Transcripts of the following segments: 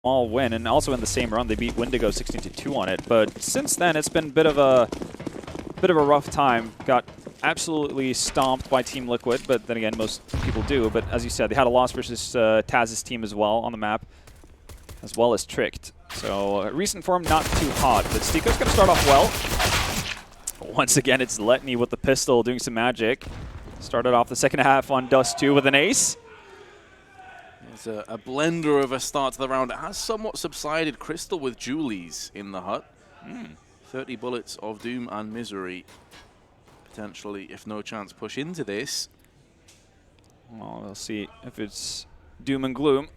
small win, and also in the same run they beat Wendigo 16-2 on it. But since then, it's been a bit of a rough time. Got absolutely stomped by Team Liquid, but then again, most people do. But as you said, they had a loss versus Taz's team as well on the map, as well as Tricked. So recent form not too hot, but Stiko's going to start off well. Once again, it's Letney with the pistol doing some magic. Started off the second half on Dust 2 with an ace. It's a blender of a start to the round. It has somewhat subsided. Crystal with Julies in the hut. 30 bullets of doom and misery. Potentially, if NoChance push into this. Well, we'll see if it's doom and gloom.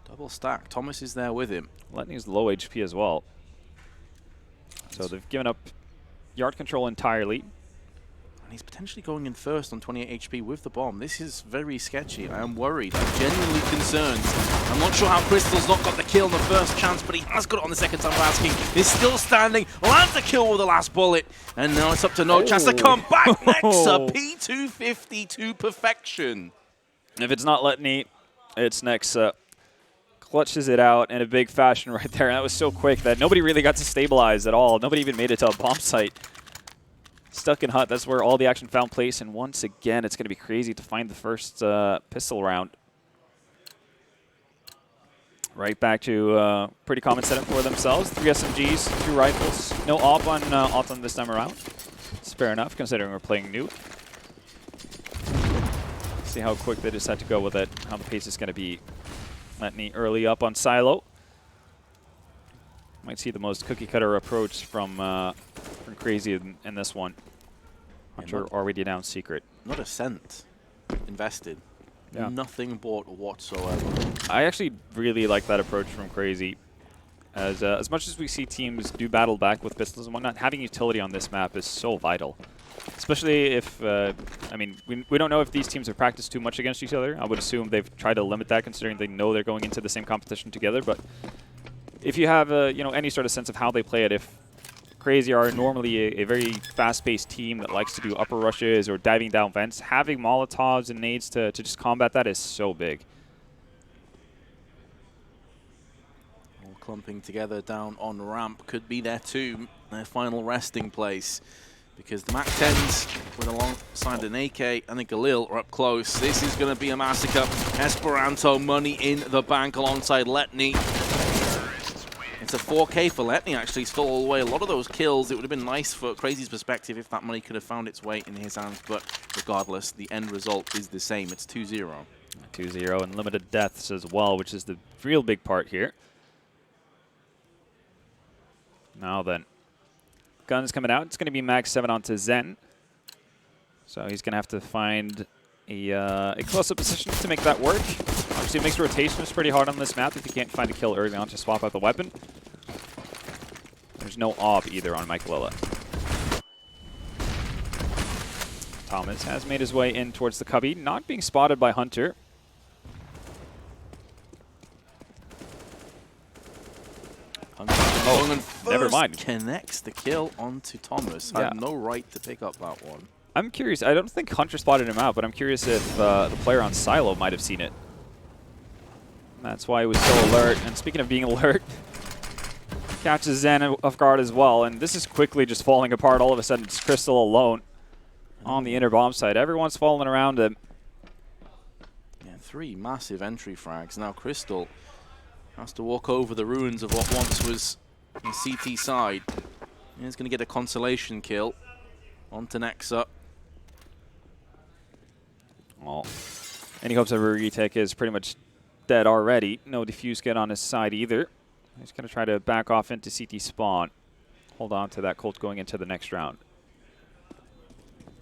Double stack. Thomas is there with him. Letney's low HP as well. So they've given up yard control entirely. And he's potentially going in first on 28 HP with the bomb. This is very sketchy. I am worried. I'm genuinely concerned. I'm not sure how Crystal's not got the kill on the first chance, but he has got it on the second time of asking. He's still standing. Lands the kill with the last bullet. And now it's up to NoChance to come back. Nexa, P250 to perfection. If it's not Letney, it's Nexa. Clutches it out in a big fashion right there. And that was so quick that nobody really got to stabilize at all. Nobody even made it to a bomb site. Stuck in hut, that's where all the action found place, and once again, it's going to be crazy to find the first pistol round. Right back to pretty common setup for themselves. 3 SMGs, 2 rifles. No op on Autumn this time around. It's fair enough, considering we're playing Nuke. See how quick they just had to go with it, how the pace is going to be. Letney early up on Silo. Might see the most cookie-cutter approach from Crazy in this one. Hunter already down secret. Not a cent invested. Yeah. Nothing bought whatsoever. I actually really like that approach from Crazy. As much as we see teams do battle back with pistols and whatnot, having utility on this map is so vital. Especially if, I mean, we don't know if these teams have practiced too much against each other. I would assume they've tried to limit that, considering they know they're going into the same competition together. But if you have, you know, any sort of sense of how they play it, if Crazy are normally a very fast-paced team that likes to do upper rushes or diving down vents, having Molotovs and nades to just combat that is so big. All clumping together down on ramp could be their tomb, their final resting place. Because the MAC-10s with alongside an AK and a Galil are up close. This is going to be a massacre. Esperanto money in the bank alongside Letney. It's a 4K for Letney, actually. Stole away a lot of those kills. It would have been nice for Crazy's perspective if that money could have found its way in his hands. But regardless, the end result is the same. It's 2-0. 2-0 and limited deaths as well, which is the real big part here. Now then. Guns coming out. It's going to be Max 7 onto Zen. So he's going to have to find a close-up position to make that work. Obviously, it makes rotations pretty hard on this map if you can't find a kill early on to swap out the weapon. There's no op either on Michaelilla. Thomas has made his way in towards the cubby, not being spotted by Hunter. Never mind. Connects the kill onto Thomas. Yeah. Had no right to pick up that one. I'm curious. I don't think Hunter spotted him out, but I'm curious if the player on Silo might have seen it. That's why he was so alert. And speaking of being alert, catches Zen off guard as well. And this is quickly just falling apart. All of a sudden, it's Crystal alone on the inner bomb site. Everyone's falling around him. Yeah, 3 massive entry frags. Now Crystal has to walk over the ruins of what once was the CT side. He's going to get a consolation kill onto Nexa. Well, any hopes of a retake is pretty much dead already. No defuse kit on his side either. He's going to try to back off into CT spawn. Hold on to that Colt going into the next round.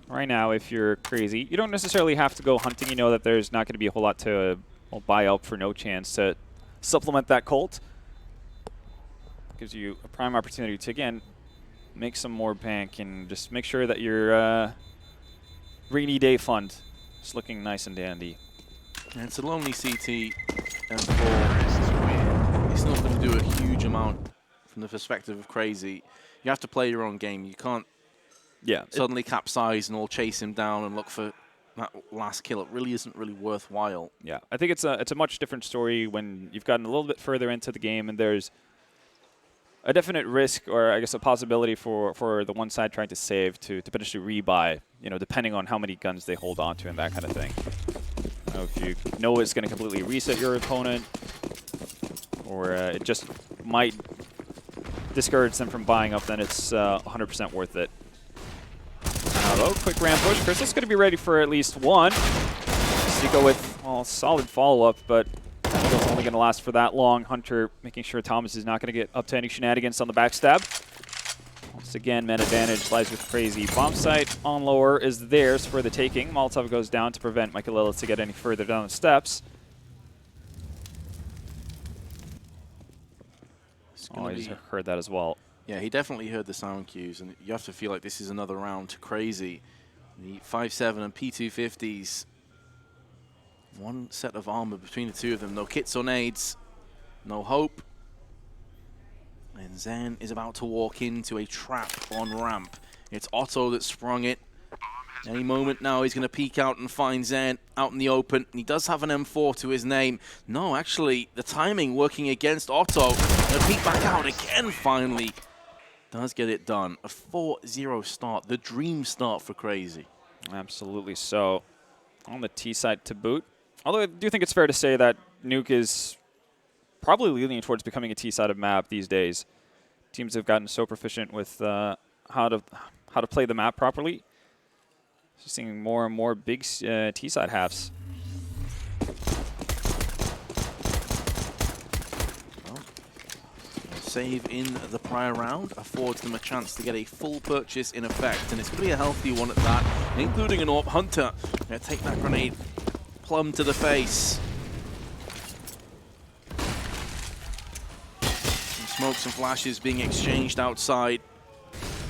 Right now, if you're Crazy, you don't necessarily have to go hunting. You know that there's not going to be a whole lot to buy up for NoChance to supplement that Colt. Gives you a prime opportunity to, again, make some more bank and just make sure that your rainy day fund is looking nice and dandy. And it's a lonely CT M4. It's not going to do a huge amount from the perspective of Crazy. You have to play your own game. You can't suddenly capsize and all chase him down and look for that last kill. It really isn't really worthwhile. Yeah, I think it's a much different story when you've gotten a little bit further into the game and there's a definite risk, or I guess a possibility for the one side trying to save to potentially rebuy, you know, depending on how many guns they hold on to and that kind of thing. You know, if you know it's going to completely reset your opponent, or it just might discourage them from buying up, then it's 100% worth it. Now though, quick ramp push. Crystal's going to be ready for at least one. Zico with, well, solid follow-up, but it's only going to last for that long. Hunter making sure Thomas is not going to get up to any shenanigans on the backstab. Once again, man advantage lies with CR4ZY. Bomb site on lower is theirs for the taking. Molotov goes down to prevent Michael to get any further down the steps. Oh, he's heard that as well. Yeah, he definitely heard the sound cues, and you have to feel like this is another round to CR4ZY. The 5.7 and P250s. One set of armor between the two of them. No kits or nades. No hope. And Zen is about to walk into a trap on ramp. It's Otto that sprung it. Any moment now he's going to peek out and find Zen out in the open. And he does have an M4 to his name. No, actually, the timing working against Otto. Going to peek back out again finally. Does get it done. A 4-0 start. The dream start for CR4ZY. Absolutely so. On the T side to boot. Although I do think it's fair to say that Nuke is probably leaning towards becoming a T-sided map these days. Teams have gotten so proficient with how to play the map properly. Just seeing more and more big T-side halves. Well, save in the prior round affords them a chance to get a full purchase in effect, and it's going to be a healthy one at that, including an AWP. Hunter going to take that grenade plumb to the face. Some smokes and flashes being exchanged outside,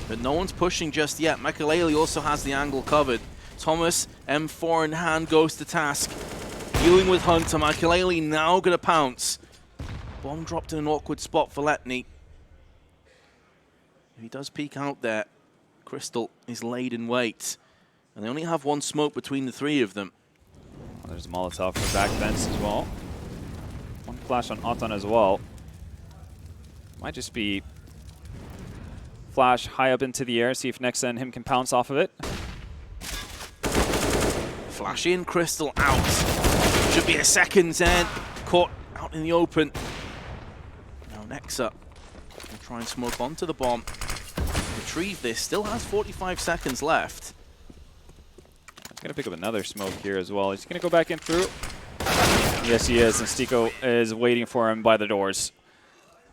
but no one's pushing just yet. Michael also has the angle covered. Thomas, M4 in hand, goes to task. Dealing with Hunter. Michael now going to pounce. Bomb dropped in an awkward spot for Letney. He does peek out there. Crystal is laid in wait, and they only have one smoke between the three of them. There's a Molotov for back fence as well. One flash on Otan as well. Might just be flash high up into the air, see if Nexa and him can pounce off of it. Flash in, Crystal out. Should be a second Zen. Caught out in the open. Now Nexa will try and smoke onto the bomb. Retrieve this, still has 45 seconds left. He's going to pick up another smoke here as well. He's going to go back in through. Yes, he is. And Stico is waiting for him by the doors.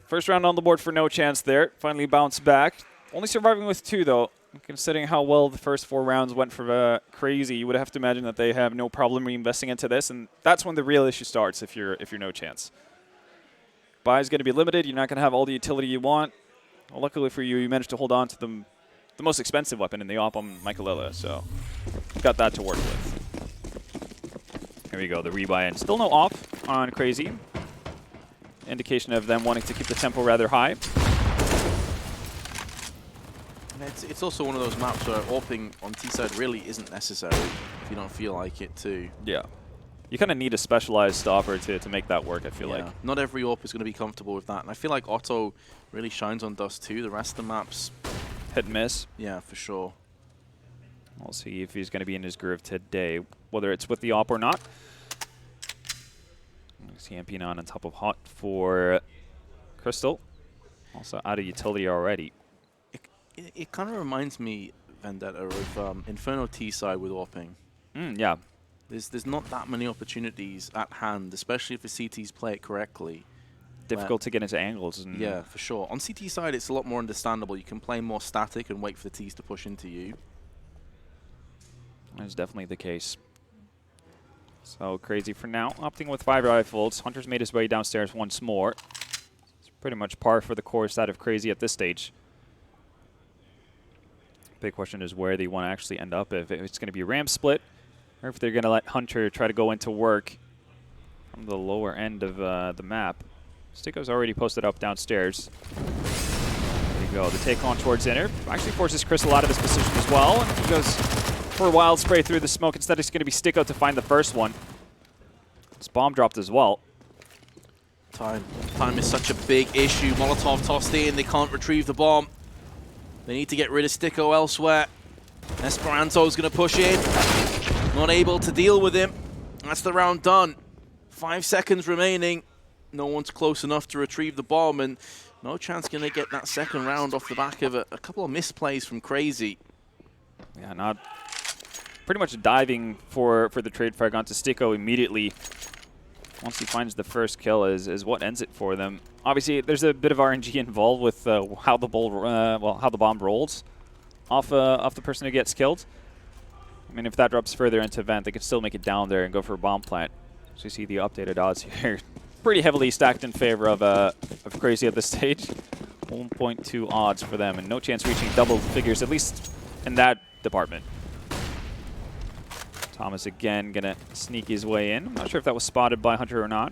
First round on the board for NoChance there. Finally bounced back. Only surviving with 2, though. Considering how well the first 4 rounds went for CR4ZY, you would have to imagine that they have no problem reinvesting into this. And that's when the real issue starts if you're NoChance. Buy is going to be limited. You're not going to have all the utility you want. Well, luckily for you, you managed to hold on to the most expensive weapon in the op on Michael, so got that to work with. Here we go, the rebuy in. Still no off on CR4ZY. Indication of them wanting to keep the tempo rather high. And it's also one of those maps where AWPing on T-side really isn't necessary if you don't feel like it too. Yeah. You kind of need a specialized stopper to make that work, I feel like. Not every AWP is going to be comfortable with that. And I feel like Otto really shines on Dust too. The rest of the maps, hit and miss. Yeah, for sure. We'll see if he's going to be in his groove today, whether it's with the op or not. See MP9 on top of Hot for Crystal. Also out of utility already. It kind of reminds me, Vendetta, of Inferno T-side with AWPing. Yeah. There's not that many opportunities at hand, especially if the CTs play it correctly. Difficult to get into angles. Yeah, for sure. On CT side, it's a lot more understandable. You can play more static and wait for the Ts to push into you. That's definitely the case. So CR4ZY for now, opting with 5 rifles. Hunter's made his way downstairs once more. It's pretty much par for the core side of CR4ZY at this stage. Big question is where they want to actually end up, if it's going to be a ramp split, or if they're going to let Hunter try to go into work from the lower end of the map. Stico's already posted up downstairs. There you go, the take on towards inner. Actually forces Crystal out of his position as well, and he goes for a wild spray through the smoke. Instead, it's going to be Sticko to find the first one. This bomb dropped as well. Time is such a big issue. Molotov tossed in. They can't retrieve the bomb. They need to get rid of Sticko elsewhere. Esperanto's going to push in. Not able to deal with him. That's the round done. 5 seconds remaining. No one's close enough to retrieve the bomb, and NoChance going to get that second round off the back of a couple of misplays from CR4ZY. Yeah, not pretty much diving for the trade frag onto Sticko immediately. Once he finds the first kill is what ends it for them. Obviously, there's a bit of RNG involved with how the bomb rolls off the person who gets killed. I mean, if that drops further into vent, they could still make it down there and go for a bomb plant. So you see the updated odds here, pretty heavily stacked in favor of CR4ZY at this stage. 1.2 odds for them, and NoChance reaching double figures, at least in that department. Thomas again gonna sneak his way in. I'm not sure if that was spotted by Hunter or not.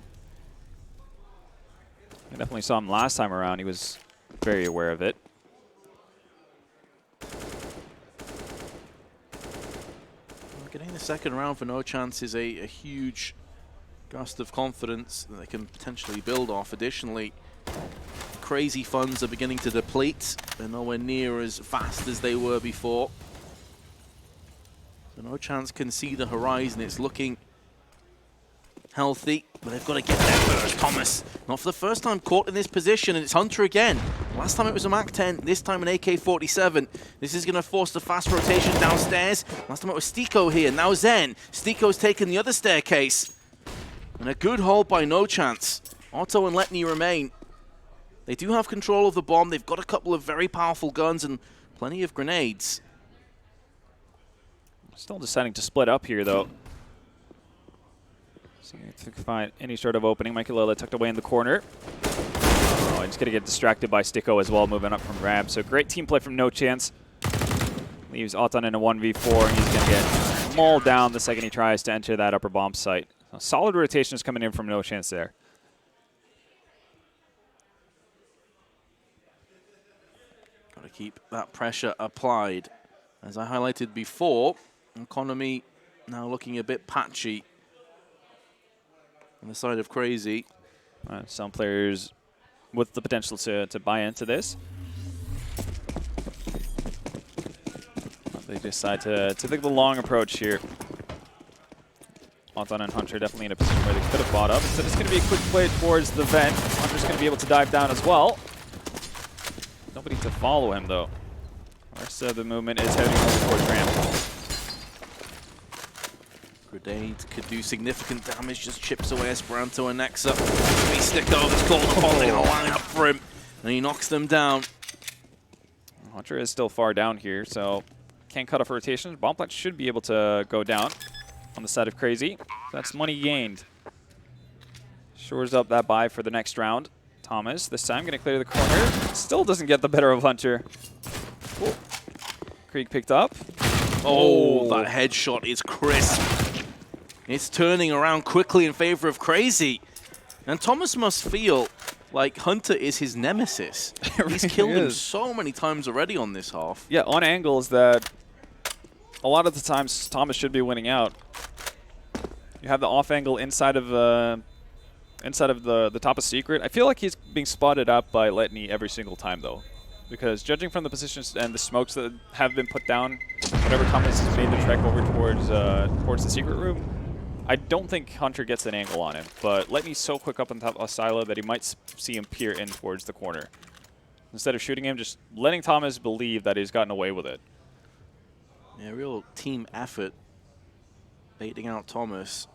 I definitely saw him last time around. He was very aware of it. Getting the second round for NoChance is a huge gust of confidence that they can potentially build off. Additionally, CR4ZY funds are beginning to deplete. They're nowhere near as fast as they were before. So NoChance can see the horizon. It's looking healthy, but they've got to get there first. Thomas, not for the first time, caught in this position, and it's Hunter again. Last time it was a MAC-10, this time an AK-47. This is going to force the fast rotation downstairs. Last time it was Sticko here, now Zen. Sticko's taken the other staircase. And a good hold by NoChance. Otto and Letny remain. They do have control of the bomb. They've got a couple of very powerful guns and plenty of grenades. Still deciding to split up here, though. See if they can find any sort of opening. Michaelila tucked away in the corner. Oh, he's going to get distracted by Sticko as well, moving up from ramp. So great team play from NoChance. Leaves Auton in a 1v4, and he's going to get mauled down the second he tries to enter that upper bomb site. So solid rotations coming in from NoChance there. Got to keep that pressure applied. As I highlighted before, economy now looking a bit patchy on the side of CR4ZY. Some players with the potential to buy into this. They decide to take the long approach here. Auton and Hunter definitely in a position where they could have bought up. So it's going to be a quick play towards the vent. Hunter's going to be able to dive down as well. Nobody to follow him, though. The rest of the movement is heading over towards ramp. Grenade could do significant damage, just chips away Esperanto and Nexa. Sticko that's called upon, they're going to line up for him, and he knocks them down. Hunter is still far down here, so can't cut off rotations. Bomb plant should be able to go down on the side of CR4ZY. That's money gained. Shores up that buy for the next round. Thomas, this time going to clear the corner. Still doesn't get the better of Hunter. Ooh. Krieg picked up. Oh, that headshot is crisp. It's turning around quickly in favor of CR4ZY. And Thomas must feel like Hunter is his nemesis. He's killed him so many times already on this half. Yeah, on angles that a lot of the times Thomas should be winning out. You have the off angle inside of the top of secret. I feel like he's being spotted up by Letny every single time, though. Because judging from the positions and the smokes that have been put down, whenever Thomas has made the trek over towards the secret room, I don't think Hunter gets an angle on him. But Letny's so quick up on top of Silo that he might see him peer in towards the corner. Instead of shooting him, just letting Thomas believe that he's gotten away with it. Yeah, real team effort baiting out Thomas.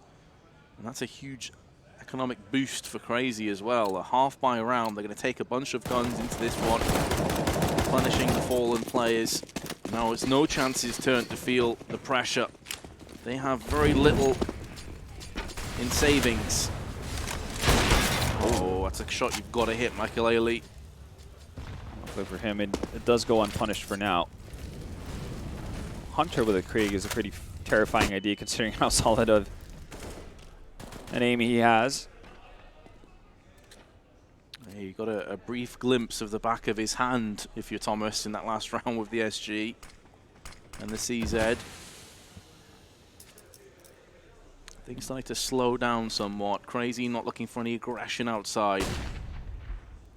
And that's a huge economic boost for CR4ZY as well. A half buy round, they're going to take a bunch of guns into this one, replenishing the fallen players. Now it's NoChance's turn to feel the pressure. They have very little in savings. Oh, that's a shot you've got to hit, Michael. For him, it does go unpunished for now. Hunter with a Krieg is a pretty terrifying idea considering how solid of an aim he has. Yeah, you got a brief glimpse of the back of his hand if you're Thomas in that last round with the SG and the CZ. Things starting to slow down somewhat. CR4ZY not looking for any aggression outside.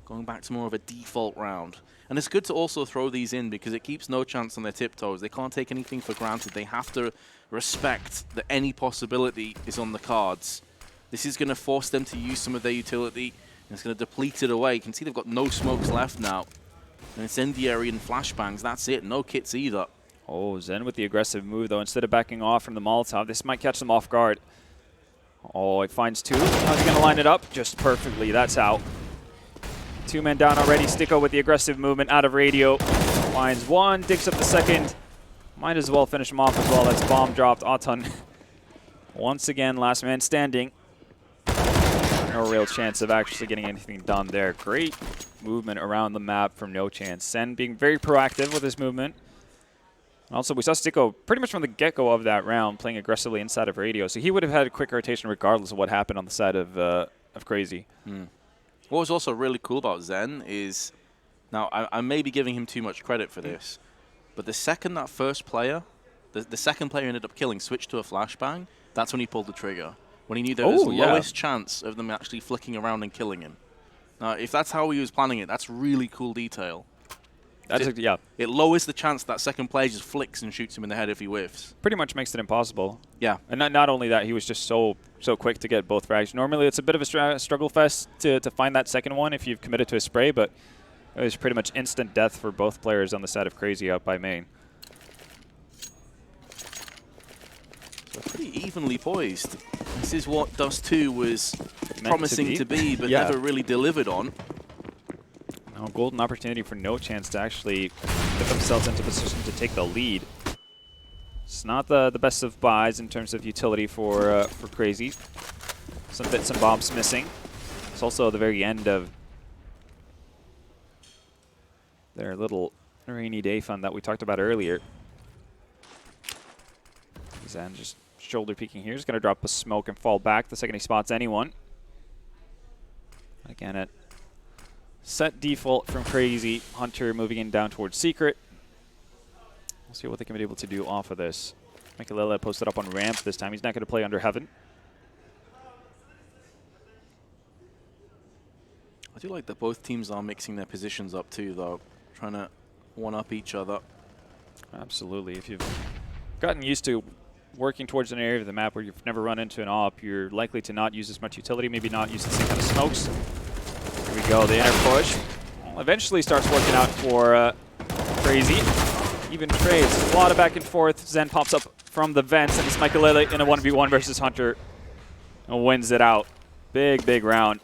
Going back to more of a default round. And it's good to also throw these in because it keeps NoChance on their tiptoes. They can't take anything for granted. They have to respect that any possibility is on the cards. This is going to force them to use some of their utility, and it's going to deplete it away. You can see they've got no smokes left now. And incendiary and flashbangs, that's it. No kits either. Oh, Zen with the aggressive move, though. Instead of backing off from the Molotov, this might catch them off guard. Oh, he finds two. How's he going to line it up? Just perfectly. That's out. Two men down already. Sticko with the aggressive movement out of radio. Finds one, digs up the second. Might as well finish him off as well. That's bomb dropped. Auton. Once again, last man standing. No real chance of actually getting anything done there. Great movement around the map from NoChance. Sen being very proactive with his movement. Also, we saw Sticko pretty much from the get-go of that round playing aggressively inside of radio, so he would have had a quick rotation regardless of what happened on the side of CR4ZY. What was also really cool about Zen is, now I may be giving him too much credit for this, but the second that first player, the second player ended up killing, switched to a flashbang, that's when he pulled the trigger. When he knew there was the lowest chance of them actually flicking around and killing him. Now, if that's how he was planning it, that's really cool detail. It lowers the chance that second player just flicks and shoots him in the head if he whiffs. Pretty much makes it impossible. Yeah. And not only that, he was just so quick to get both frags. Normally, it's a bit of a struggle fest to find that second one if you've committed to a spray, but it was pretty much instant death for both players on the side of CR4ZY out by main. So pretty evenly poised. This is what Dust 2 was promising to be but never really delivered on. Now, golden opportunity for NoChance to actually put themselves into position to take the lead. It's not the best of buys in terms of utility for CR4ZY. Some bits and bobs missing. It's also the very end of their little rainy day fun that we talked about earlier. Zen just shoulder peeking here. He's going to drop a smoke and fall back the second he spots anyone. Again, at set default from CR4ZY. Hunter moving in down towards Secret. We'll see what they can be able to do off of this. Mikalele posted up on ramp this time. He's not going to play under heaven. I do like that both teams are mixing their positions up too, though. Trying to one-up each other. Absolutely. If you've gotten used to working towards an area of the map where you've never run into an op, you're likely to not use as much utility, maybe not use the same kind of smokes. Here we go, the inner push. Well, eventually starts working out for CR4ZY. Even trades, a lot of back and forth. Zen pops up from the vents, and it's Mikalele in a 1v1 versus Hunter and wins it out. Big round.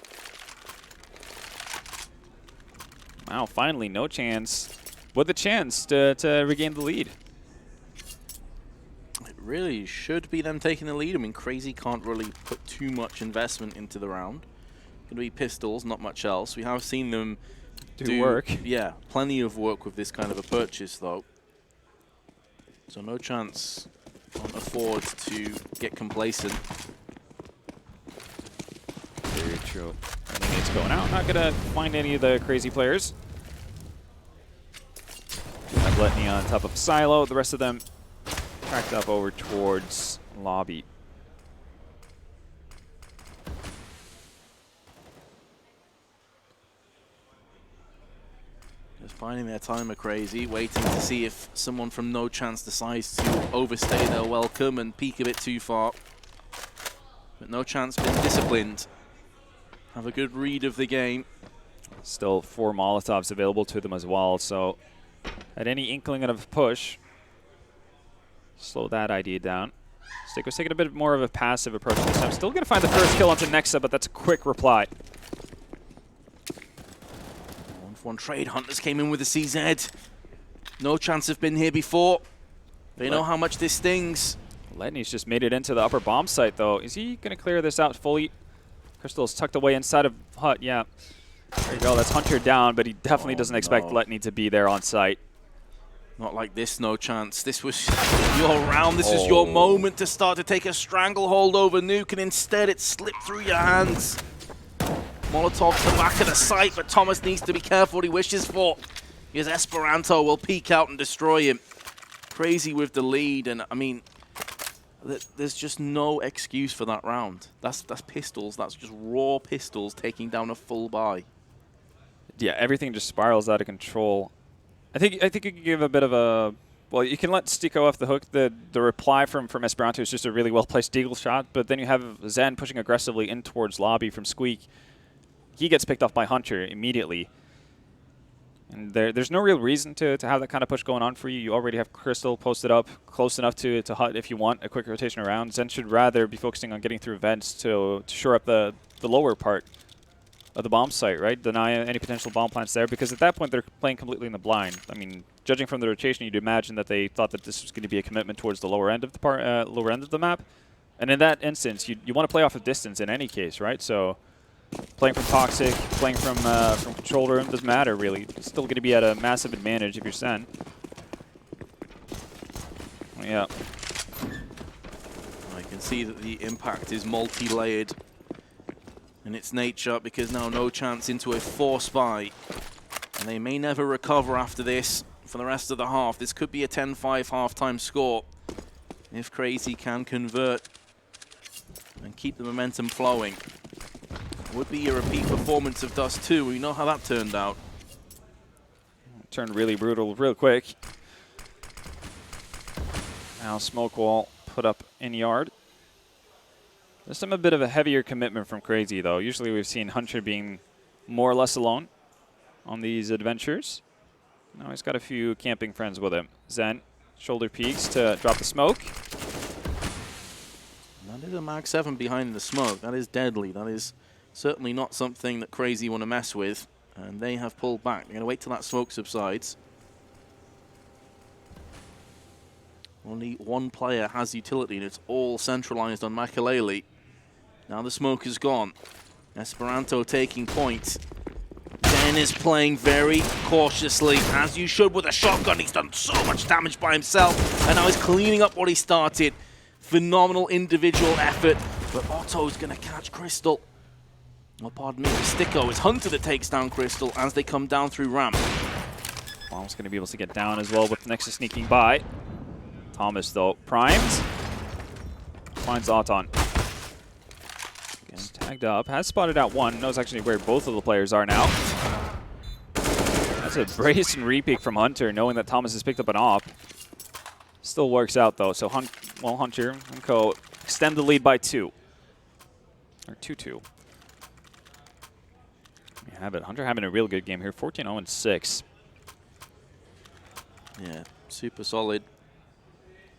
Wow, finally, NoChance with a chance to regain the lead. It really should be them taking the lead. I mean, CR4ZY can't really put too much investment into the round. Going to be pistols, not much else. We have seen them do work. Yeah, plenty of work with this kind of a purchase, though. So NoChance can't afford to get complacent. Very true. I think it's going out. Not going to find any of the CR4ZY players. We have Letney on top of Silo. The rest of them tracked up over towards lobby. Just finding their time at CR4ZY, waiting to see if someone from NoChance decides to overstay their welcome and peek a bit too far. But NoChance been disciplined. Have a good read of the game. Still 4 Molotovs available to them as well, so at any inkling of a push, slow that idea down. Sticko's taking a bit more of a passive approach this time. Still going to find the first kill onto Nexa, but that's a quick reply. 1-for-1 trade. Hunters came in with a CZ. NoChance have been here before. They know how much this stings. Letney's just made it into the upper bomb site, though. Is he going to clear this out fully? Crystal's tucked away inside of hut, yeah. There you go, that's Hunter down, but he definitely doesn't expect Letney to be there on site. Not like this, NoChance. This was your round. This was your moment to start to take a stranglehold over Nuke, and instead it slipped through your hands. Molotov to the back of the site, but Thomas needs to be careful what he wishes for, because Esperanto will peek out and destroy him. CR4ZY with the lead, and I mean, There's just no excuse for that round. That's pistols. That's just raw pistols taking down a full buy. Yeah, everything just spirals out of control. I think you can give a bit of a, well, you can let Stico off the hook. The reply from Esperanto is just a really well placed deagle shot, but then you have Zen pushing aggressively in towards lobby from Squeak. He gets picked off by Hunter immediately. And there's no real reason to have that kind of push going on for you. You already have Crystal posted up close enough to hut if you want a quick rotation around. Zen should rather be focusing on getting through vents to shore up the lower part of the bomb site, right? Deny any potential bomb plants there, because at that point they're playing completely in the blind. I mean, judging from the rotation, you'd imagine that they thought that this was going to be a commitment towards the lower end of the lower end of the map. And in that instance, you want to play off of distance in any case, right? So playing from Toxic, playing from control room, doesn't matter really. It's still going to be at a massive advantage if you're Sen. Yeah. I can see that the impact is multi-layered in its nature, because now NoChance into a force buy. And they may never recover after this for the rest of the half. This could be a 10-5 halftime score if CR4ZY can convert and keep the momentum flowing. Would be a repeat performance of Dust 2. We know how that turned out. Turned really brutal real quick. Now smoke wall put up in yard. There's a bit of a heavier commitment from CR4ZY though. Usually we've seen Hunter being more or less alone on these adventures. Now he's got a few camping friends with him. Zen, shoulder peeks to drop the smoke. That is a Mag 7 behind the smoke. That is deadly. That is certainly not something that CR4ZY want to mess with. And they have pulled back. They're going to wait till that smoke subsides. Only one player has utility, and it's all centralized on Makalele. Now the smoke is gone. Esperanto taking point. Den is playing very cautiously, as you should with a shotgun. He's done so much damage by himself, and now he's cleaning up what he started. Phenomenal individual effort, but Otto's going to catch Crystal. Oh, pardon me, Stico. It's Hunter that takes down Crystal as they come down through ramp. Bomb's going to be able to get down as well with Nexus sneaking by. Thomas, though, primes. Finds Auton. Gets tagged up. Has spotted out one. Knows actually where both of the players are now. That's a brace and repeat from Hunter, knowing that Thomas has picked up an op. Still works out, though. So, Hunter and Co. extend the lead by 2. Or 2-2. You have it. Hunter having a real good game here. 14-0-6. Yeah, super solid.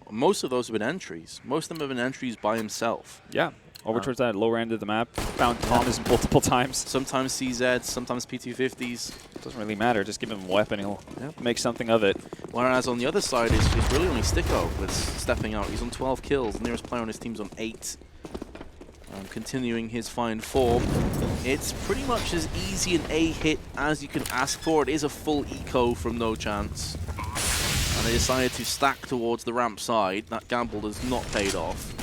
Most of those have been entries. Most of them have been entries by himself. Yeah, over towards that lower end of the map. Found Thomas multiple times. Sometimes CZ, sometimes P250s. Doesn't really matter. Just give him a weapon. He'll make something of it. Whereas on the other side is really only Stico that's stepping out. He's on 12 kills. The nearest player on his team's on 8. Continuing his fine form. It's pretty much as easy an A hit as you can ask for. It is a full eco from NoChance. And they decided to stack towards the ramp side. That gamble has not paid off.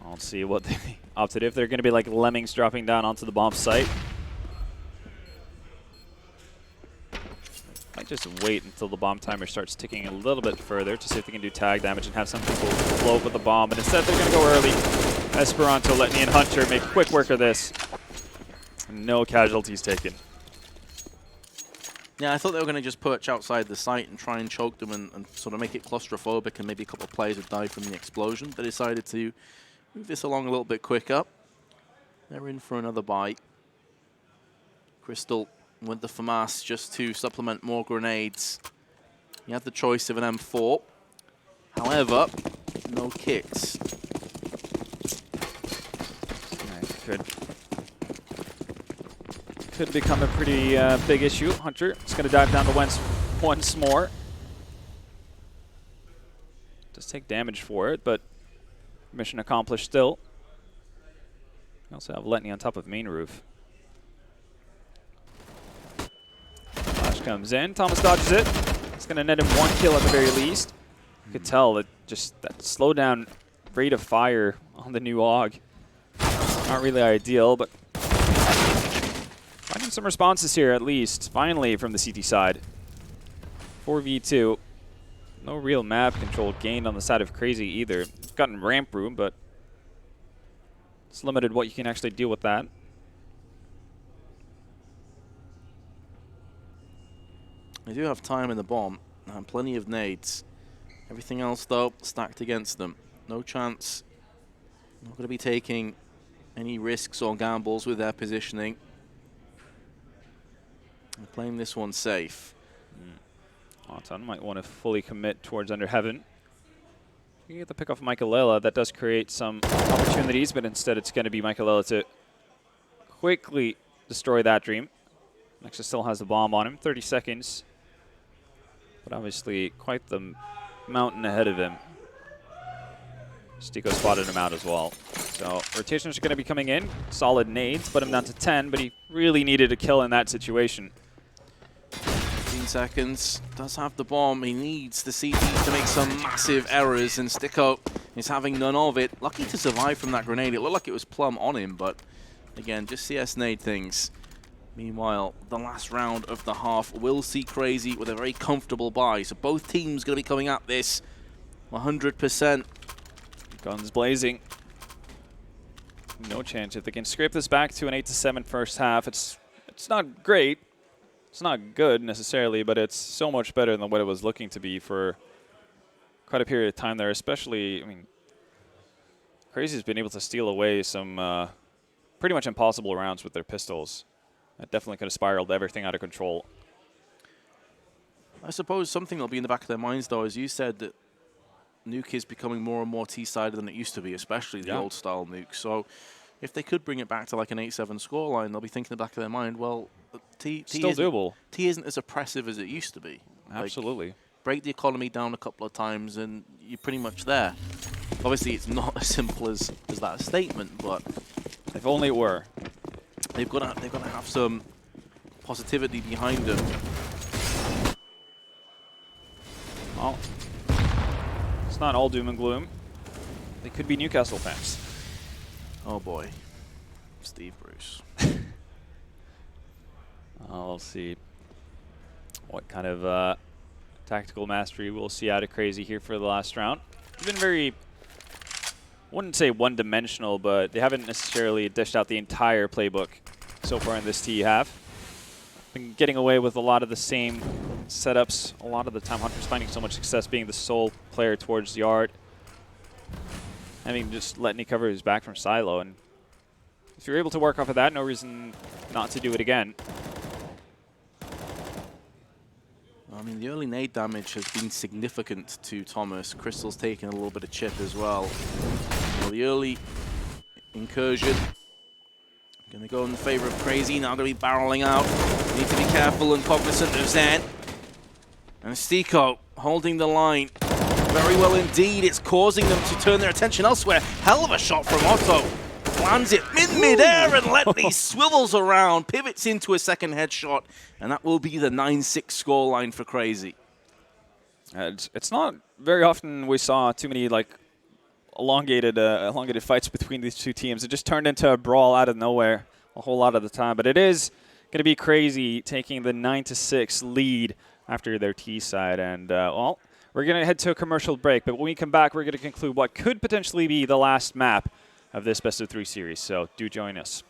I'll see what they opted. If they're going to be like lemmings dropping down onto the bomb site. Might just wait until the bomb timer starts ticking a little bit further to see if they can do tag damage and have some people float with the bomb. But instead they're going to go early. Esperanto, Letney, and Hunter make quick work of this. No casualties taken. Yeah, I thought they were going to just perch outside the site and try and choke them and sort of make it claustrophobic, and maybe a couple of players would die from the explosion. They decided to move this along a little bit quicker. They're in for another bite. Crystal with the FAMAS just to supplement more grenades. You have the choice of an M4. However, no kits. Could become a pretty big issue. Hunter is going to dive down to once more. Does take damage for it, but mission accomplished still. We also have Letney on top of main roof. Flash comes in. Thomas dodges it. It's going to net him 1 kill at the very least. You could tell that just that slowdown rate of fire on the new AUG. Not really ideal, but finding some responses here at least, finally, from the CT side. 4v2. No real map control gained on the side of CR4ZY either. Gotten ramp room, but it's limited what you can actually do with that. They do have time in the bomb and plenty of nades. Everything else, though, stacked against them. NoChance. Not going to be taking any risks or gambles with their positioning. They're playing this one safe. Auton might want to fully commit towards Under Heaven. You get the pick off Michaelela. That does create some opportunities, but instead it's going to be Michaelela to quickly destroy that dream. Nexus still has the bomb on him, 30 seconds. But obviously quite the mountain ahead of him. Stico spotted him out as well. So rotations are going to be coming in. Solid nades, put him down to 10, but he really needed a kill in that situation. 15 seconds, does have the bomb. He needs the CT to make some massive errors, and Stico is having none of it. Lucky to survive from that grenade. It looked like it was plumb on him, but again, just CS nade things. Meanwhile, the last round of the half will see CR4ZY with a very comfortable buy. So both teams going to be coming at this 100%. Guns blazing. NoChance. If they can scrape this back to an 8-7 first half, it's not great. It's not good necessarily, but it's so much better than what it was looking to be for quite a period of time there. Especially, I mean, CR4ZY's been able to steal away some pretty much impossible rounds with their pistols. That definitely could have spiraled everything out of control. I suppose something that'll be in the back of their minds, though, as you said, that Nuke is becoming more and more T-sided than it used to be, especially the old style Nuke. So if they could bring it back to like an 8-7 scoreline, they'll be thinking in the back of their mind, well, T doable. T isn't as oppressive as it used to be. Absolutely. Like, break the economy down a couple of times and you're pretty much there. Obviously, it's not as simple as that statement, but if only it were. They've got to have some positivity behind them. Well, it's not all doom and gloom. They could be Newcastle fans. Oh boy, Steve Bruce. We'll see what kind of tactical mastery we'll see out of CR4ZY here for the last round. It's been very, I wouldn't say one-dimensional, but they haven't necessarily dished out the entire playbook so far in this T half. Been getting away with a lot of the same setups. A lot of the time, Hunter's finding so much success being the sole player towards the yard. Having just let Nick cover his back from Silo. And if you're able to work off of that, no reason not to do it again. I mean, the early nade damage has been significant to Thomas. Crystal's taken a little bit of chip as well. The early incursion going to go in favor of CR4ZY. Now going to be barreling out. Need to be careful and cognizant of Zen. And Stico holding the line very well indeed. It's causing them to turn their attention elsewhere. Hell of a shot from Otto. Lands it mid-air and Letney swivels around, pivots into a second headshot, and that will be the 9-6 scoreline for CR4ZY. It's not very often we saw too many like elongated fights between these two teams. It just turned into a brawl out of nowhere a whole lot of the time. But it is going to be CR4ZY taking the 9-6 lead after their T side. And well, we're going to head to a commercial break. But when we come back, we're going to conclude what could potentially be the last map of this best of 3 series. So do join us.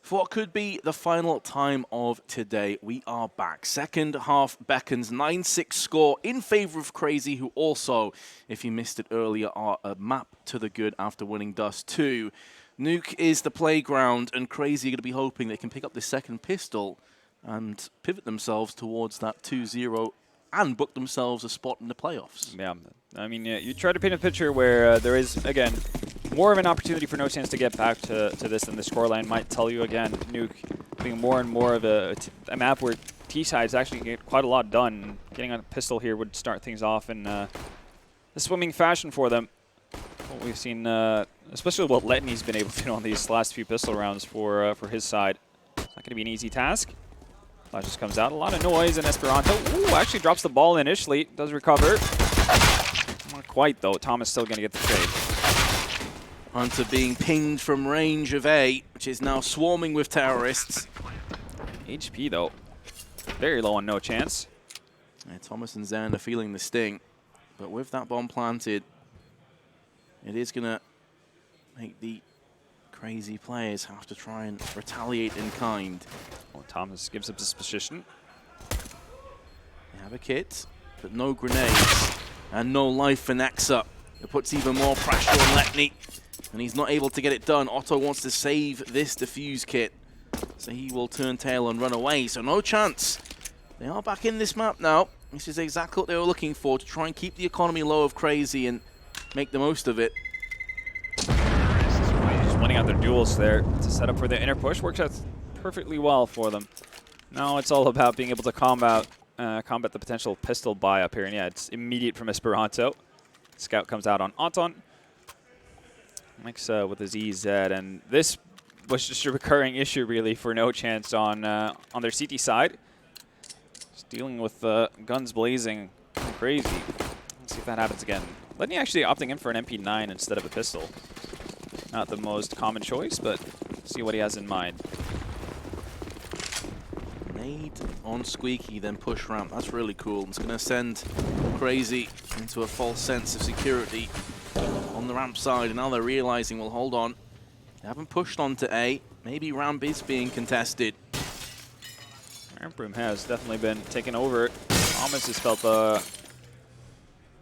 For what could be the final time of today, we are back. Second half beckons, 9-6 score in favor of CR4ZY, who also, if you missed it earlier, are a map to the good after winning Dust 2. Nuke is the playground, and CR4ZY are going to be hoping they can pick up the second pistol and pivot themselves towards that 2-0 and book themselves a spot in the playoffs. Yeah, I mean, you try to paint a picture where there is, again, more of an opportunity for NoChance to get back to this than the scoreline might tell you. Again, Nuke being more and more of a map where T-sides actually get quite a lot done. Getting on a pistol here would start things off in a swimming fashion for them. What we've seen, especially what Letney's been able to do on these last few pistol rounds for his side. It's not going to be an easy task. Flash just comes out, a lot of noise, and Esperanto actually drops the ball initially, does recover. Not quite though, Thomas still going to get the trade. Hunter being pinged from range of A, which is now swarming with terrorists. HP though, very low on NoChance. Yeah, Thomas and Zen are feeling the sting, but with that bomb planted, it is going to make the CR4ZY players have to try and retaliate in kind. Well, Thomas gives up his position. They have a kit, but no grenades and no life for Nexa. It puts even more pressure on Letney, and he's not able to get it done. Otto wants to save this defuse kit, so he will turn tail and run away. So NoChance. They are back in this map now. This is exactly what they were looking for, to try and keep the economy low of CR4ZY and make the most of it. Just winning out their duels there to set up for the inner push. Works out perfectly well for them. Now it's all about being able to combat the potential pistol buy up here. And yeah, it's immediate from Esperanto. Scout comes out on Anton. Next with his EZ, and this was just a recurring issue really for NoChance on their CT side. Just dealing with guns blazing crazy. Let's see if that happens again. Letney actually opting in for an MP9 instead of a pistol. Not the most common choice, but see what he has in mind. Nade on Squeaky, then push ramp. That's really cool. It's going to send CR4ZY into a false sense of security on the ramp side, and now they're realizing, well, hold on. They haven't pushed onto A. Maybe ramp is being contested. Ramp room has definitely been taken over. Thomas has felt the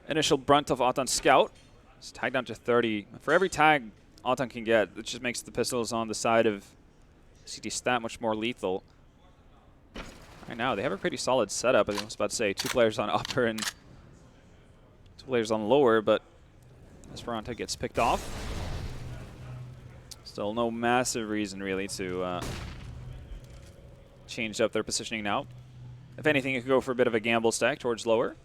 initial brunt of Auton's scout. It's tagged down to 30. For every tag Auton can get, it just makes the pistols on the side of CT stat much more lethal. Right now, they have a pretty solid setup. I was about to say 2 players on upper and 2 players on lower, but Esperanto gets picked off. Still no massive reason really to change up their positioning now. If anything, it could go for a bit of a gamble stack towards lower.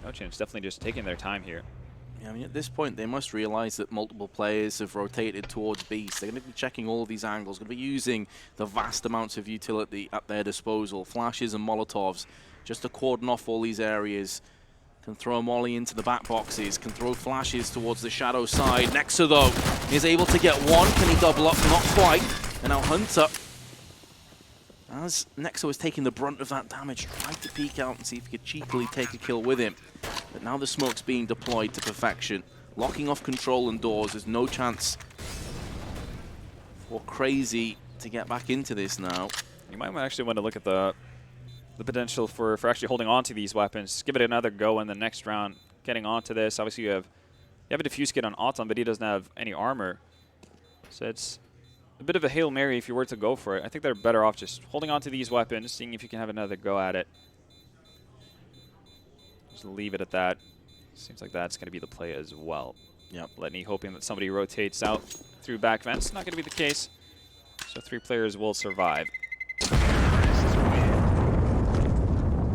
NoChance definitely just taking their time here. Yeah, I mean, at this point, they must realize that multiple players have rotated towards B. So they're going to be checking all of these angles, going to be using the vast amounts of utility at their disposal. Flashes and Molotovs, just to cordon off all these areas. Can throw a molly into the back boxes, can throw flashes towards the shadow side. Nexa, though, is able to get one. Can he double up? Not quite. And now Hunter, as Nexa was taking the brunt of that damage, tried to peek out and see if he could cheekily take a kill with him. But now the smoke's being deployed to perfection. Locking off control and doors. There's no chance for CR4ZY to get back into this now. You might actually want to look at the potential for actually holding on to these weapons. Give it another go in the next round, getting onto this. Obviously, you have a diffuse kit on Auton, but he doesn't have any armor. So it's a bit of a Hail Mary if you were to go for it. I think they're better off just holding on to these weapons, seeing if you can have another go at it. Just leave it at that. Seems like that's going to be the play as well. Yep. Letney hoping that somebody rotates out through back vents. Not going to be the case. So 3 players will survive.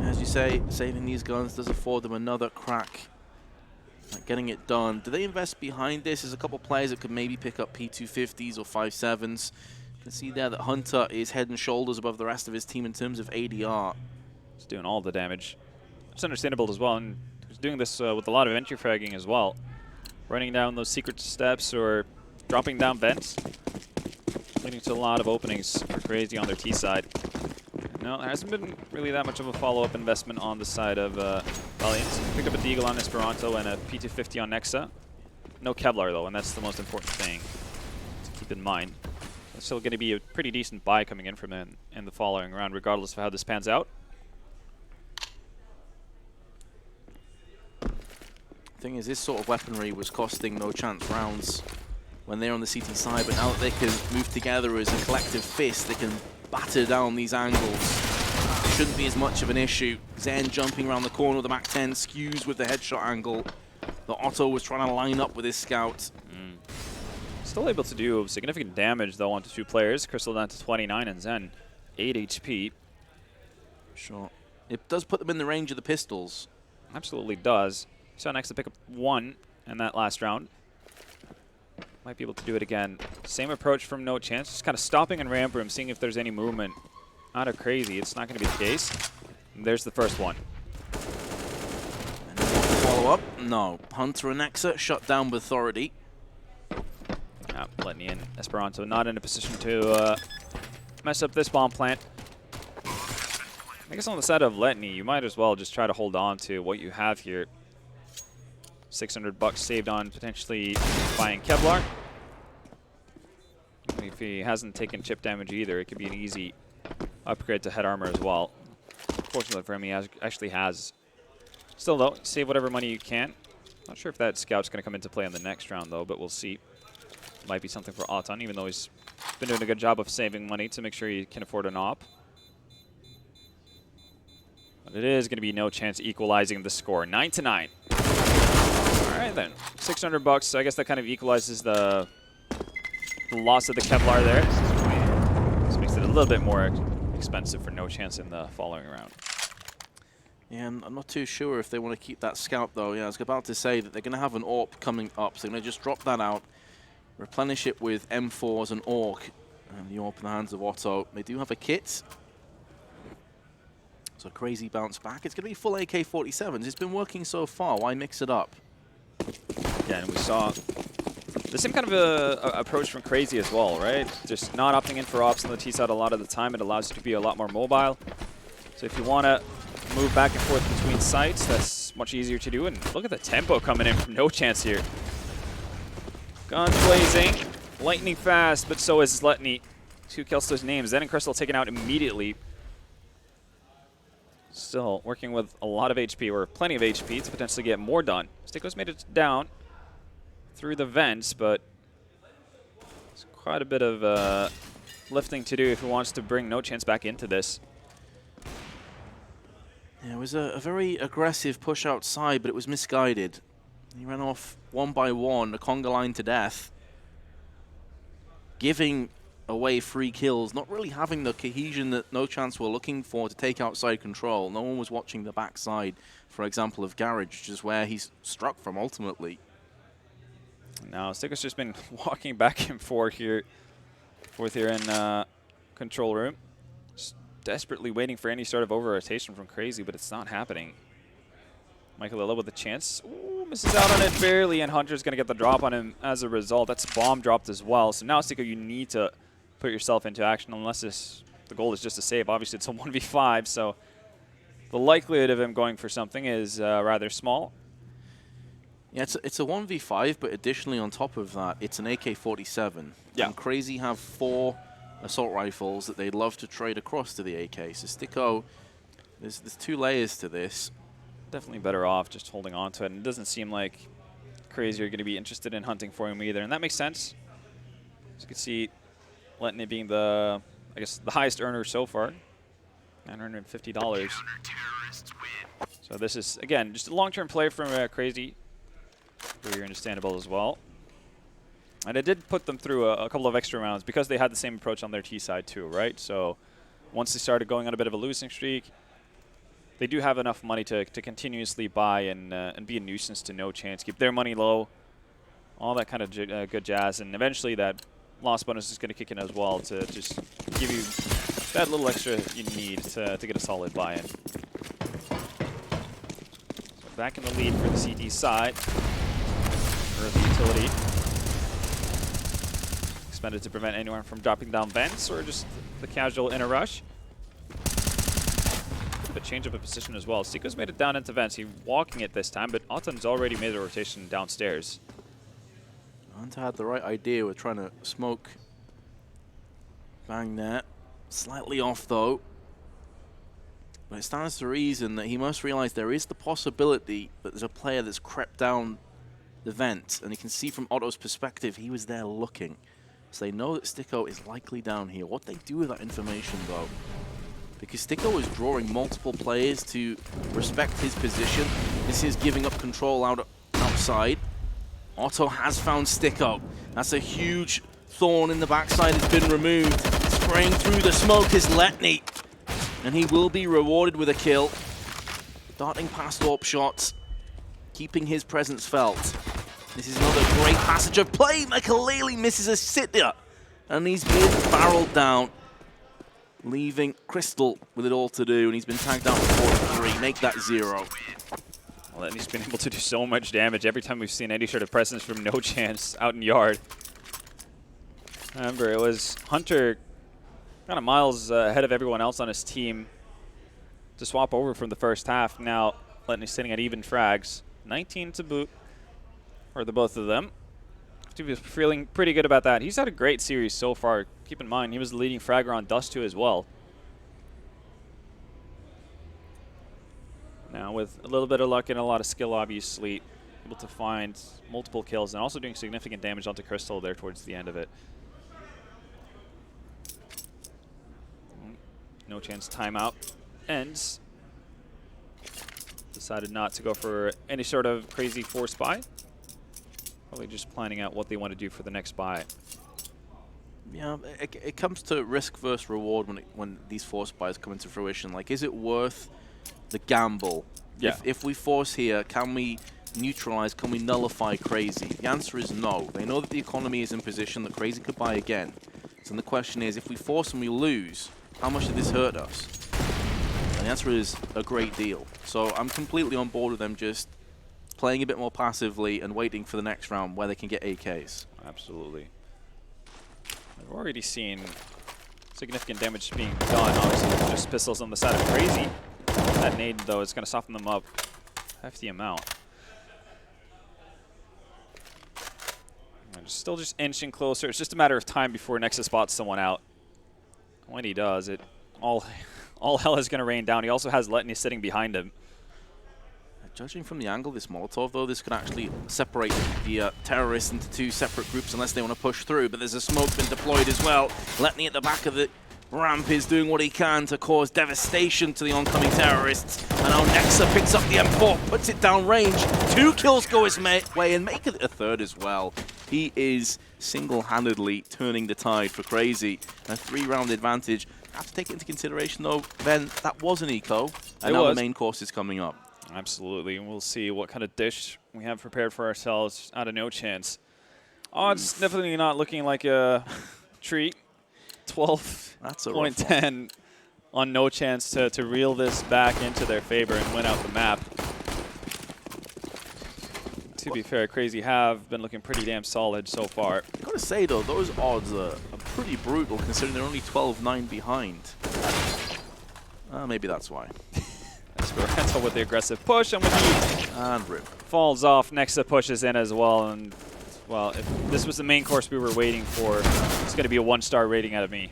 As you say, saving these guns does afford them another crack at getting it done. Do they invest behind this? There's a couple players that could maybe pick up P250s or 5.7s. You can see there that Hunter is head and shoulders above the rest of his team in terms of ADR. He's doing all the damage. It's understandable as well, and he's doing this with a lot of entry fragging as well. Running down those secret steps or dropping down vents, leading to a lot of openings for CR4ZY on their T side. No, there hasn't been really that much of a follow-up investment on the side of Valiant. Picked up a Deagle on Esperanto and a P250 on Nexa. No Kevlar though, and that's the most important thing to keep in mind. still going to be a pretty decent buy coming in from them in the following round, regardless of how this pans out. Thing is, this sort of weaponry was costing NoChance rounds when they're on the CT side, but now that they can move together as a collective fist, they can batter down these angles. Shouldn't be as much of an issue. Zen jumping around the corner of the MAC-10, skews with the headshot angle. The Otto was trying to line up with his scout. Still able to do significant damage, though, onto 2 players. Crystal down to 29 and Zen 8 HP. Sure. It does put them in the range of the pistols. Absolutely does. So next to pick up 1 in that last round. Might be able to do it again. Same approach from NoChance, just kind of stopping in ramp room, seeing if there's any movement. Not a crazy, it's not going to be the case. And there's the first one. And follow up? No. Hunter and Nexa shut down with authority. Letney and Esperanto not in a position to mess up this bomb plant. I guess on the side of Letney, you might as well just try to hold on to what you have here. $600 saved on potentially buying Kevlar. If he hasn't taken chip damage either, it could be an easy upgrade to head armor as well. Fortunately for him, he actually has. Still though, save whatever money you can. Not sure if that scout's going to come into play in the next round though, but we'll see. Might be something for Auton, even though he's been doing a good job of saving money to make sure he can afford an op. But it is going to be NoChance equalizing the score, 9-9. All right then, $600. So I guess that kind of equalizes the loss of the Kevlar there. This makes it a little bit more expensive for NoChance in the following round. Yeah, I'm not too sure if they want to keep that scout though. Yeah, I was about to say that they're going to have an AWP coming up, so they're going to just drop that out, replenish it with M4s and AWP, and the AWP in the hands of Otto. They do have a kit. So crazy bounce back. It's going to be full AK-47s. It's been working so far. Why mix it up? Yeah, and we saw the same kind of a approach from Crazy as well, right? Just not opting in for ops on the T side a lot of the time. It allows you to be a lot more mobile. So if you want to move back and forth between sites, that's much easier to do. And look at the tempo coming in from NoChance here. Guns blazing, lightning fast, but so is Letney. 2 kills to his names. Zen and Crystal taken out immediately. Still working with a lot of HP, or plenty of HP, to potentially get more done. Sticko's made it down through the vents, but it's quite a bit of lifting to do if he wants to bring NoChance back into this. Yeah, it was a very aggressive push outside, but it was misguided. He ran off 1 by 1, a conga line to death, giving away free kills, not really having the cohesion that NoChance were looking for to take outside control. No one was watching the backside, for example, of Garage, which is where he's struck from ultimately. Now, Sticko's just been walking back and forth here in control room. Just desperately waiting for any sort of over-rotation from Crazy, but it's not happening. Michael Lilla with a chance. Ooh, misses out on it barely, and Hunter's going to get the drop on him as a result. That's bomb dropped as well. So now, Sticko, you need to put yourself into action unless the goal is just to save. Obviously, it's a 1v5, so the likelihood of him going for something is rather small. Yeah, it's a 1v5, but additionally on top of that, it's an AK-47. Yeah. And Crazy have 4 assault rifles that they'd love to trade across to the AK. So Sticko, there's 2 layers to this. Definitely better off just holding on to it. And it doesn't seem like Crazy are going to be interested in hunting for him either. And that makes sense. As you can see, Letney being the highest earner so far. $950. So this is, again, just a long-term play from Crazy. Very understandable as well. And it did put them through a couple of extra rounds because they had the same approach on their T side too, right? So once they started going on a bit of a losing streak, they do have enough money to continuously buy and be a nuisance to NoChance, keep their money low, all that kind of good jazz. And eventually that loss bonus is going to kick in as well to just give you that little extra you need to get a solid buy-in. So back in the lead for the CT side. Early utility. Expended to prevent anyone from dropping down vents or just the casual inner rush. A change of a position as well. Siko's made it down into vents. He's walking it this time, but Autumn's already made a rotation downstairs. Hunter had the right idea with trying to smoke bang there. Slightly off though. But it stands to reason that he must realize there is the possibility that there's a player that's crept down the vent, and you can see from Otto's perspective, he was there looking. So they know that Sticko is likely down here. What they do with that information though, because Sticko is drawing multiple players to respect his position. This is giving up control outside. Otto has found Sticko. That's a huge thorn in the backside has been removed. Spraying through the smoke is Letney, and he will be rewarded with a kill. Darting past AWP shots, keeping his presence felt. This is another great passage of play. Michael misses a sit-there, and he's been barreled down, leaving Crystal with it all to do, and he's been tagged out for 4-3. Make that 0. Well, and he's been able to do so much damage every time we've seen any sort of presence from NoChance out in yard. Remember, it was Hunter kind of miles ahead of everyone else on his team to swap over from the first half. Now, Letney sitting at even frags. 19 to boot for the both of them. He was feeling pretty good about that. He's had a great series so far. Keep in mind, he was the leading fragger on Dust 2 as well. Now, with a little bit of luck and a lot of skill, obviously, able to find multiple kills and also doing significant damage onto Crystal there towards the end of it. NoChance timeout ends. Decided not to go for any sort of crazy force buy. Probably just planning out what they want to do for the next buy. Yeah, it comes to risk versus reward when these force buys come into fruition. Like, is it worth the gamble? Yeah. If we force here, can we neutralize, can we nullify Crazy? The answer is no. They know that the economy is in position that Crazy could buy again. So the question is, if we force and we lose, how much did this hurt us? And the answer is a great deal. So I'm completely on board with them just playing a bit more passively and waiting for the next round where they can get AKs. Absolutely. I've already seen significant damage being done, obviously, with just pistols on the side of Crazy. That nade, though, is going to soften them up a hefty amount. And still just inching closer. It's just a matter of time before Nexus spots someone out. When he does, all hell is going to rain down. He also has Letney sitting behind him. Judging from the angle of this Molotov, though, this could actually separate the terrorists into 2 separate groups unless they want to push through. But there's a smoke been deployed as well. Letney at the back of the ramp is doing what he can to cause devastation to the oncoming terrorists. And now Nexa picks up the M4, puts it down range. 2 kills go his way and make it a 3rd as well. He is single-handedly turning the tide for Crazy. A 3-round advantage. Have to take it into consideration, though, Ben, that was an eco. And now the main course is coming up. Absolutely, and we'll see what kind of dish we have prepared for ourselves out of NoChance. Odds definitely not looking like a treat. 12.10 on NoChance to reel this back into their favor and win out the map. To be fair, Crazy have been looking pretty damn solid so far. I gotta say though, those odds are pretty brutal considering they're only 12-9 behind. Maybe that's why. Esperanto with the aggressive push, and with and rip falls off. Nexa pushes in as well, and well, if this was the main course we were waiting for, it's going to be a 1-star rating out of me.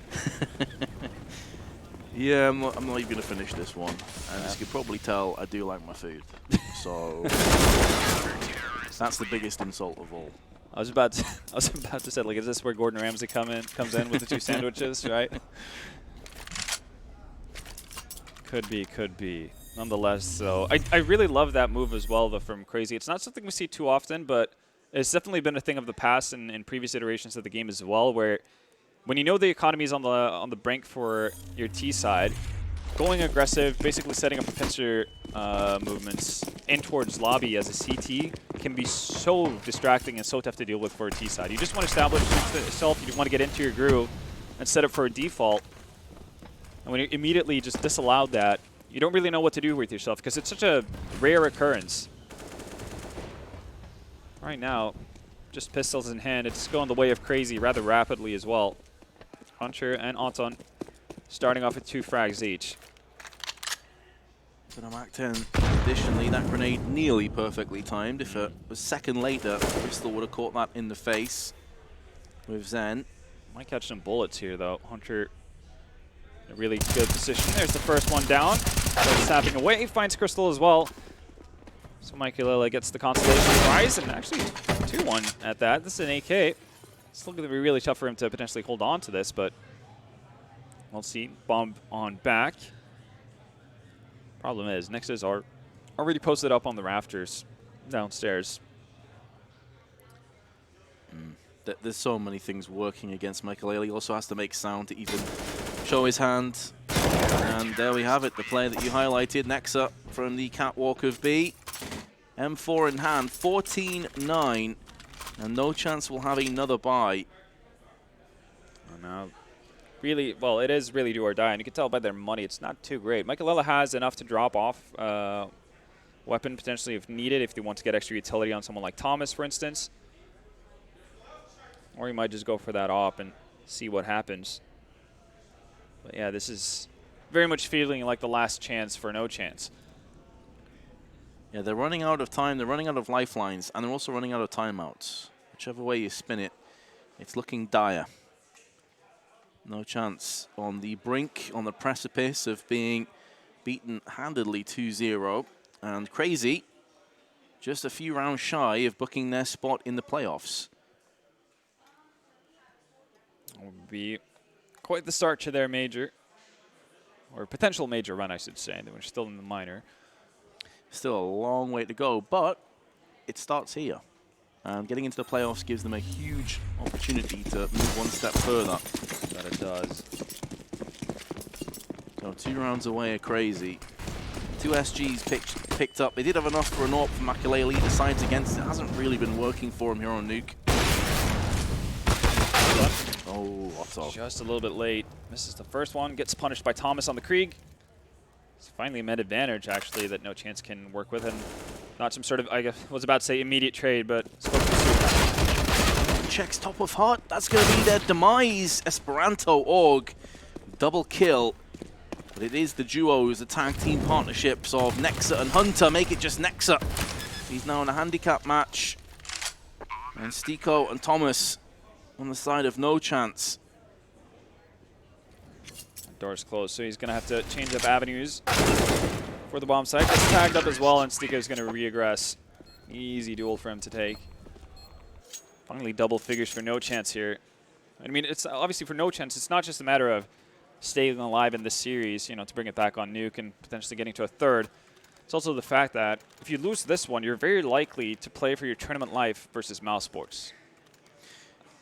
Yeah, I'm not even going to finish this one. And as you can probably tell, I do like my food. So that's the biggest insult of all. I was about to say, like, is this where Gordon Ramsay comes in with the 2 sandwiches, right? Could be. Nonetheless, though, I really love that move as well, though, from Crazy. It's not something we see too often, but it's definitely been a thing of the past and in previous iterations of the game as well, where when you know the economy is on the brink for your T side, going aggressive, basically setting up a pincer movements in towards lobby as a CT can be so distracting and so tough to deal with for a T side. You just want to establish yourself, you want to get into your groove and set up for a default. And when you immediately just disallowed that, you don't really know what to do with yourself because it's such a rare occurrence. Right now, just pistols in hand, it's going the way of Crazy rather rapidly as well. Hunter and Anton starting off with 2 frags each. But on Mac 10, additionally, that grenade nearly perfectly timed. If it was second later, Crystal would have caught that in the face with Zen. Might catch some bullets here, though. Hunter in a really good position. There's the first one down. Snapping away. Finds Crystal as well. So Michaelilla gets the constellation prize, and actually 2-1 at that. This is an AK. It's still going to be really tough for him to potentially hold on to this, but we'll see. Bomb on back. Problem is, Nexus are already posted up on the rafters downstairs. There's so many things working against Michaelilla. He also has to make sound to even show his hand. And there we have it, the player that you highlighted, Nexa from the catwalk of B. M4 in hand, 14-9, and NoChance will have another buy. And now, really, well, it is really do or die, and you can tell by their money it's not too great. Michaelilla has enough to drop off weapon potentially if needed, if they want to get extra utility on someone like Thomas, for instance. Or you might just go for that op and see what happens. But yeah, this is very much feeling like the last chance for NoChance. Yeah, they're running out of time, they're running out of lifelines, and they're also running out of timeouts. Whichever way you spin it, it's looking dire. NoChance on the brink, on the precipice of being beaten handedly 2-0. And CR4ZY just a few rounds shy of booking their spot in the playoffs. Would be quite the start to their major, or potential major run, I should say. They were still in the minor. Still a long way to go, but it starts here. Getting into the playoffs gives them a huge opportunity to move one step further. That it does. So 2 rounds away are CR4ZY. 2 SGs picked up. They did have enough for an AWP for Michaelilla. He decides against it. Hasn't really been working for him here on Nuke. Oh, Otto. Just a little bit late. Misses the first one. Gets punished by Thomas on the Krieg. It's finally a med advantage, actually, that NoChance can work with. And not some sort of, I was about to say immediate trade, but supposed to be super. Checks top of heart. That's going to be their demise. Esperanto Org. Double kill. But it is the duos, the tag team partnerships of Nexa and Hunter. Make it just Nexa. He's now in a handicap match. And Stiko and Thomas on the side of NoChance. Door's closed, so he's going to have to change up avenues for the bomb site. Gets tagged up as well, and Stiko's going to reaggress. Easy duel for him to take. Finally, double figures for NoChance here. I mean, it's obviously for NoChance, it's not just a matter of staying alive in this series, you know, to bring it back on Nuke and potentially getting to a third. It's also the fact that if you lose this one, you're very likely to play for your tournament life versus Mouse Sports.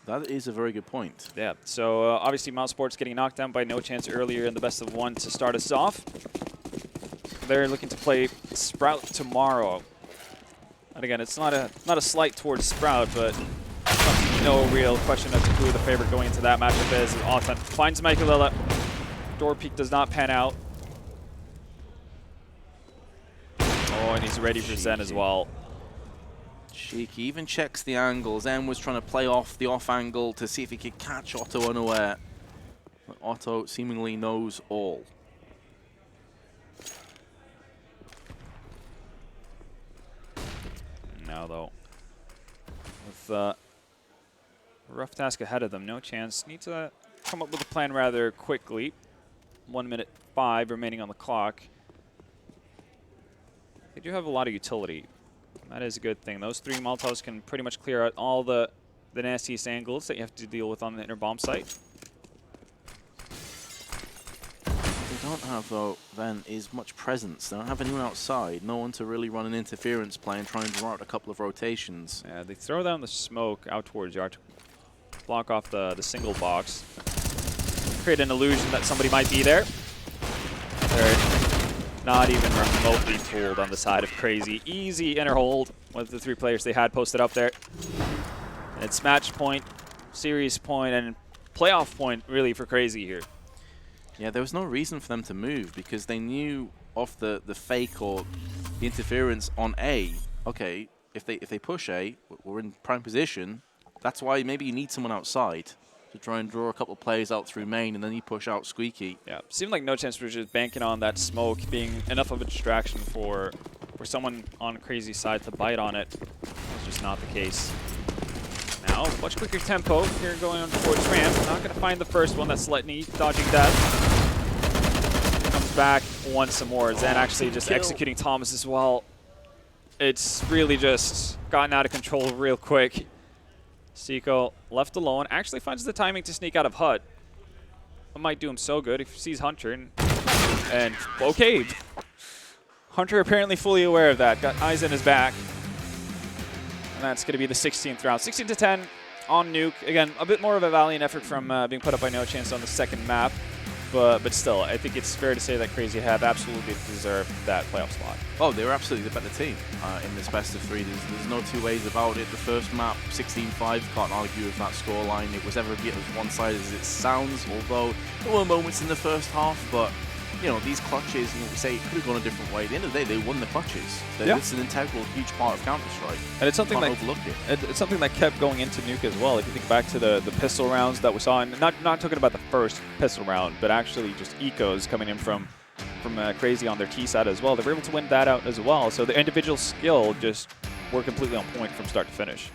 That is a very good point. Yeah, so obviously Mouse Sports getting knocked down by NoChance earlier in the best of 1 to start us off. They're looking to play Sprout tomorrow. And again, it's not a slight towards Sprout, but no real question as to who the favorite going into that matchup is. Autumn finds Michaelilla. Door peek does not pan out. Oh, and he's ready for Zen as well. Cheeky, even checks the angle. Zen was trying to play off the off angle to see if he could catch Otto unaware. But Otto seemingly knows all. Now, though, with a rough task ahead of them, NoChance need to come up with a plan rather quickly. 1 minute 5 remaining on the clock. They do have a lot of utility. That is a good thing. Those 3 Molotovs can pretty much clear out all the nastiest angles that you have to deal with on the inner bomb site. What they don't have, though, then, is much presence. They don't have anyone outside. No one to really run an interference play and try and draw out a couple of rotations. Yeah, they throw down the smoke out towards yard to block off the single box. Create an illusion that somebody might be there. They're not even remotely fooled on the side of CR4ZY. Easy inner hold with the 3 players they had posted up there. And it's match point, series point, and playoff point, really, for CR4ZY here. Yeah, there was no reason for them to move because they knew off the fake or the interference on A. Okay, if they push A, we're in prime position. That's why maybe you need someone outside to try and draw a couple of players out through main, and then you push out Squeaky. Yeah, seemed like NoChance was just banking on that smoke being enough of a distraction for someone on CR4ZY's side to bite on it. It's just not the case. Now now. Much quicker tempo here going on towards ramp. Not going to find the first one. That's Letney dodging death. Comes back once more. Zen actually just executing Thomas as well. It's really just gotten out of control real quick. Seiko left alone. Actually finds the timing to sneak out of Hut. It might do him so good if he sees Hunter. And okay. Hunter apparently fully aware of that. Got eyes in his back. And that's going to be the 16th round. 16-10 on Nuke. Again, a bit more of a valiant effort from being put up by NoChance on the second map. But still, I think it's fair to say that CR4ZY have absolutely deserved that playoff spot. Oh, they were absolutely the better team in this best of three. There's no two ways about it. The first map, 16-5, can't argue with that scoreline. It was ever a bit as one-sided as it sounds, although there were moments in the first half, but you know, these clutches, we say it could have gone a different way. At the end of the day, they won the clutches. It's an integral, huge part of Counter-Strike. And it's something that overlook it. It's something that kept going into Nuke as well. If you think back to the pistol rounds that we saw, and not talking about the first pistol round, but actually just ecos coming in from CR4ZY on their T side as well. They were able to win that out as well. So the individual skill just were completely on point from start to finish.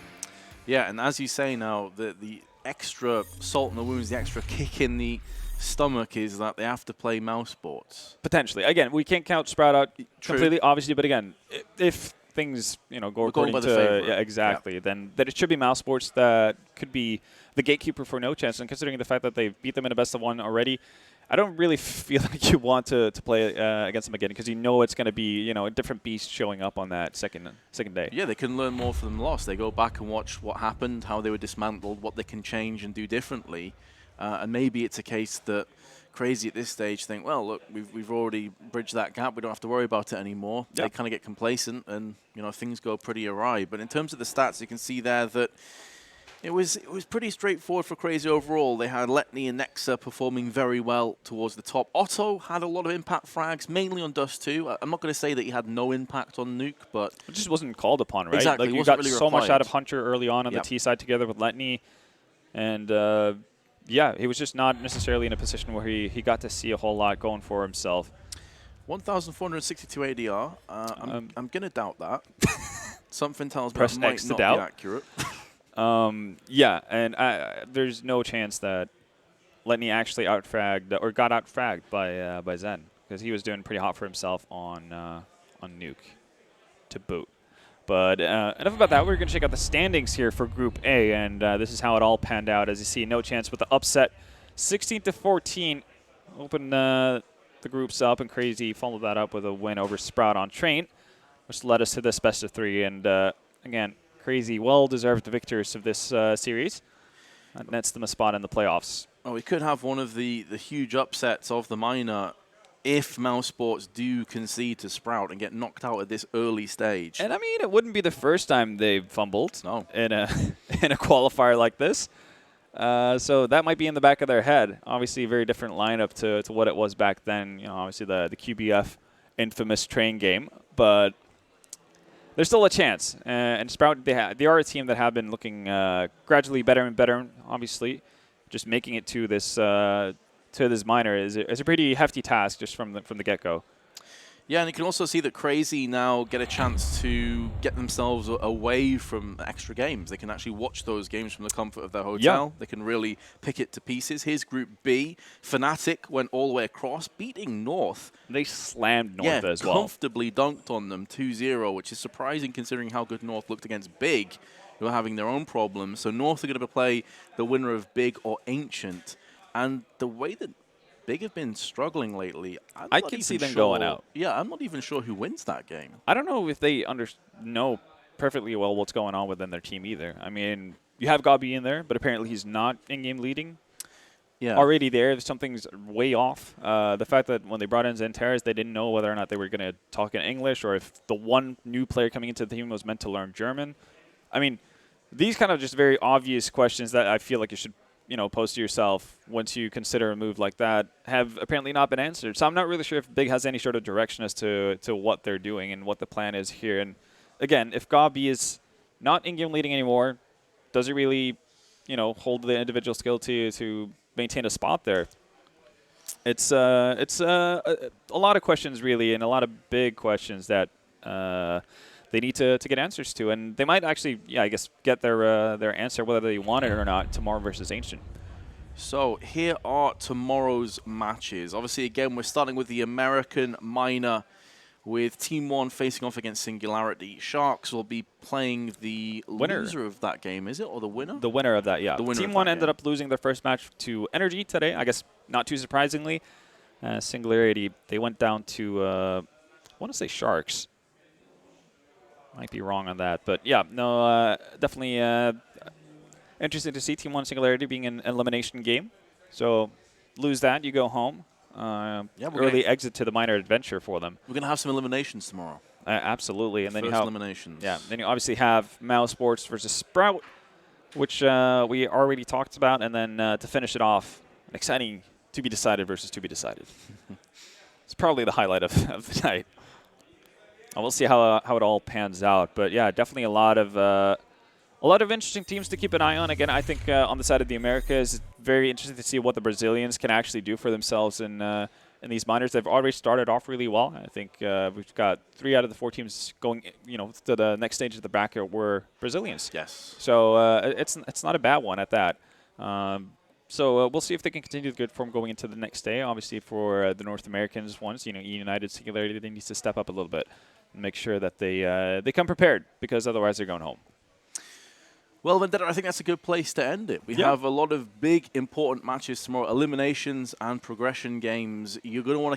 Yeah, and as you say now, the extra salt in the wounds, the extra kick in the stomach is that they have to play mouse sports. Potentially. Again, we can't count Sprout out completely, obviously, but again, if things go according to exactly, then it should be mouse sports that could be the gatekeeper for NoChance. And considering the fact that they've beat them in a best of one already, I don't really feel like you want to play against them again because you know it's going to be a different beast showing up on that second day. Yeah, they can learn more from the loss. They go back and watch what happened, how they were dismantled, what they can change and do differently. And maybe it's a case that CR4ZY at this stage think, well, look, we've already bridged that gap. We don't have to worry about it anymore. Yep. They kind of get complacent, and things go pretty awry. But in terms of the stats, you can see there that it was pretty straightforward for CR4ZY overall. They had Letney and Nexa performing very well towards the top. Otto had a lot of impact frags, mainly on Dust 2. I'm not going to say that he had no impact on Nuke, but it just wasn't called upon, right? Exactly. Like you got really so much out of Hunter early on the T side together with Letney, and yeah, he was just not necessarily in a position where he got to see a whole lot going for himself. 1,462 ADR. I'm going to doubt that. Something tells me Press that might X to not doubt. be accurate. Yeah, and there's no chance that Letney actually outfragged or got outfragged by Zen because he was doing pretty hot for himself on Nuke to boot. But enough about that. We're going to check out the standings here for Group A, and this is how it all panned out. As you see, NoChance with the upset, 16-14, open the groups up, and CR4ZY followed that up with a win over Sprout on Train, which led us to this best of three. And again, CR4ZY well-deserved victors of this series. That nets them a spot in the playoffs. Oh, we could have one of the huge upsets of the minor if Mouse Sports do concede to Sprout and get knocked out at this early stage. And I mean, it wouldn't be the first time they've fumbled in a qualifier like this. So that might be in the back of their head. Obviously, a very different lineup to what it was back then. Obviously the QBF infamous Train game, but there's still a chance. And Sprout, they are a team that have been looking gradually better and better. Obviously, just making it to this minor is a pretty hefty task just from the get-go. Yeah, and you can also see that CR4ZY now get a chance to get themselves away from extra games. They can actually watch those games from the comfort of their hotel. Yeah. They can really pick it to pieces. Here's Group B. Fnatic went all the way across, beating North. They slammed North as well. Comfortably dunked on them 2-0, which is surprising considering how good North looked against Big, who are having their own problems. So North are going to play the winner of Big or Ancient. And the way that Big have been struggling lately, I can see them going out. Yeah, I'm not even sure who wins that game. I don't know if they know perfectly well what's going on within their team either. I mean, you have Gabi in there, but apparently he's not in-game leading. Yeah. Already there, something's way off. The fact that when they brought in Zenteres, they didn't know whether or not they were going to talk in English or if the one new player coming into the team was meant to learn German. I mean, these kind of just very obvious questions that I feel like you should pose to yourself once you consider a move like that have apparently not been answered. So I'm not really sure if Big has any sort of direction as to what they're doing and what the plan is here. And again, if Gabi is not in-game leading anymore, does it really, hold the individual skill to maintain a spot there? It's a lot of questions really, and a lot of big questions that they need to get answers to. And they might actually, I guess, get their answer whether they want it or not tomorrow versus Ancient. So here are tomorrow's matches. Obviously, again, we're starting with the American minor with Team 1 facing off against Singularity. Sharks will be playing the loser of that game, is it? Or the winner? The winner of that, yeah. The winner Team of 1 that ended game. up losing their first match to Energy today, I guess not too surprisingly. Singularity, they went down to, I want to say Sharks. Might be wrong on that. But yeah, no, definitely interesting to see Team 1 Singularity being an elimination game. So lose that, you go home. Early exit to the minor adventure for them. We're going to have some eliminations tomorrow. Absolutely. And then you have eliminations. Yeah, then you obviously have Mouse Sports versus Sprout, which we already talked about. And then to finish it off, an exciting to be decided versus to be decided. It's probably the highlight of the night. We'll see how it all pans out. But yeah, definitely a lot of interesting teams to keep an eye on. Again, I think on the side of the Americas, it's very interesting to see what the Brazilians can actually do for themselves in these minors. They've already started off really well. I think we've got 3 out of the 4 teams going, to the next stage of the bracket were Brazilians. Yes. So it's not a bad one at that. So we'll see if they can continue the good form going into the next day. Obviously, for the North Americans ones, United Singularity, they need to step up a little bit and make sure that they come prepared, because otherwise they're going home. Well, Vendetta, I think that's a good place to end it. We have a lot of big, important matches tomorrow, eliminations and progression games. You're going to want to